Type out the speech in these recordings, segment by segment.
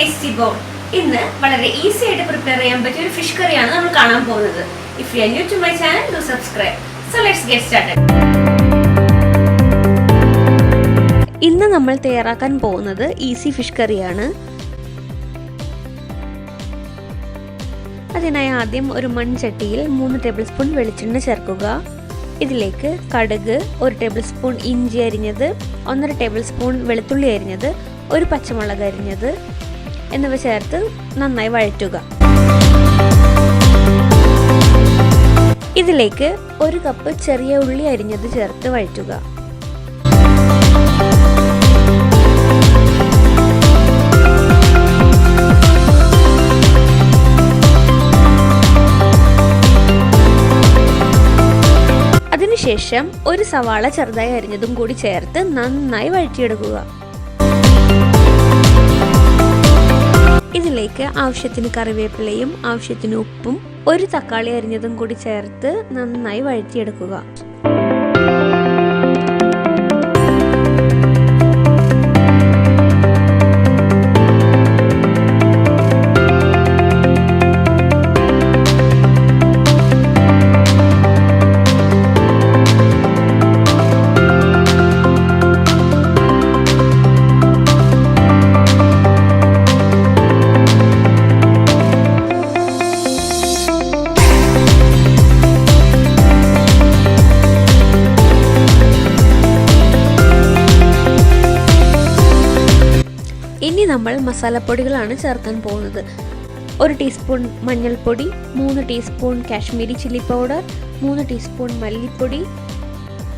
tasty bowl. ഇന്ന് വളരെ easy ആയിട്ട് പ്രിപ്പയർ ചെയ്യാൻ പറ്റിയ ഒരു ഫിഷ് കറിയാണ് നമ്മൾ കാണാൻ പോകുന്നത്. If you are new to my channel, do subscribe. So let's get started. ഇന്ന് നമ്മൾ തയ്യാറാക്കാൻ പോകുന്നത് ഈസി ഫിഷ് കറിയാണ്. അതിനായി ആദ്യം ഒരു മൺചട്ടിയിൽ 3 ടേബിൾ സ്പൂൺ വെളിച്ചെണ്ണ ചേർക്കുക. ഇതിലേക്ക് കടുക്, 1 ടേബിൾ സ്പൂൺ ഇഞ്ചി അരിഞ്ഞത്, 1.5 ടേബിൾ സ്പൂൺ വെളുത്തുള്ളി അരിഞ്ഞത്, 1 പച്ചമുളക് അരിഞ്ഞത് എന്നിവ ചേർത്ത് നന്നായി വഴറ്റുക. ഇതിലേക്ക് 1 കപ്പ് ചെറിയ ഉള്ളി അരിഞ്ഞത് ചേർത്ത് വഴറ്റുക. അതിനുശേഷം 1 സവാള ചെറുതായി അരിഞ്ഞതും കൂടി ചേർത്ത് നന്നായി വഴറ്റിയെടുക്കുക. ഇതിലേക്ക് ആവശ്യത്തിന് കറിവേപ്പിലയും ആവശ്യത്തിന് ഉപ്പും 1 തക്കാളി അരിഞ്ഞതും കൂടി ചേർത്ത് നന്നായി വഴറ്റിയെടുക്കുക. ഇനി നമ്മൾ മസാലപ്പൊടികളാണ് ചേർക്കാൻ പോകുന്നത്. 1 ടീസ്പൂൺ മഞ്ഞൾപ്പൊടി, 3 teaspoon Kashmiri chilli powder, 3 teaspoon മല്ലിപ്പൊടി,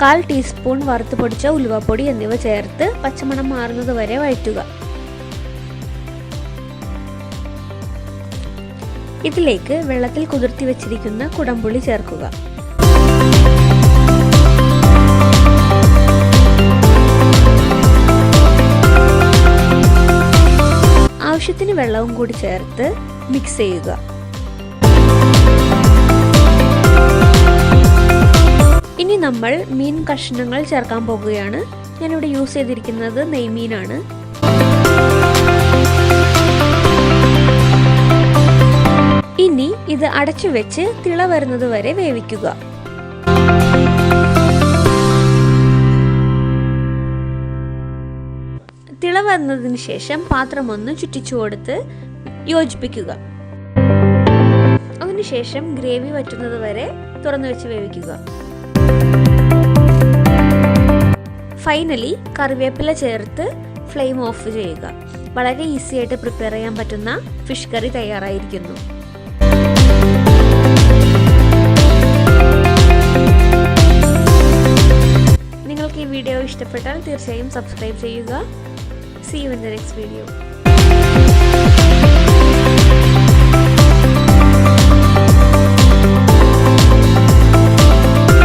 1/4 ടീസ്പൂൺ വറുത്ത് പൊടിച്ച ഉലുവപ്പൊടി എന്നിവ ചേർത്ത് പച്ചമണം മാറുന്നത് വരെ വഴറ്റുക. ഇതിലേക്ക് വെള്ളത്തിൽ കുതിർത്തി വെച്ചിരിക്കുന്ന കുടംപുളി ചേർക്കുക. ആവശ്യത്തിന് വെള്ളവും കൂടി ചേർത്ത് മിക്സ് ചെയ്യുക. ഇനി നമ്മൾ മീൻ കഷ്ണങ്ങൾ ചേർക്കാൻ പോകുകയാണ്. ഞാനിവിടെ യൂസ് ചെയ്തിരിക്കുന്നത് നെയ്മീനാണ്. ഇനി ഇത് അടച്ചു വെച്ച് തിള വരുന്നത് വരെ വേവിക്കുക. തിള വന്നതിന് ശേഷം പാത്രം ഒന്ന് ചുറ്റിച്ചു കൊടുത്ത് യോജിപ്പിക്കുക. അതിനുശേഷം ഗ്രേവി വറ്റുന്നത് വരെ തുറന്നു വെച്ച് വേവിക്കുക. ഫൈനലി കറിവേപ്പില ചേർത്ത് ഫ്ലെയിം ഓഫ് ചെയ്യുക. വളരെ ഈസി ആയിട്ട് പ്രിപ്പയർ ചെയ്യാൻ പറ്റുന്ന ഫിഷ് കറി തയ്യാറായിരിക്കുന്നു. നിങ്ങൾക്ക് ഈ വീഡിയോ ഇഷ്ടപ്പെട്ടാൽ തീർച്ചയായും സബ്സ്ക്രൈബ് ചെയ്യുക. See you in the next video.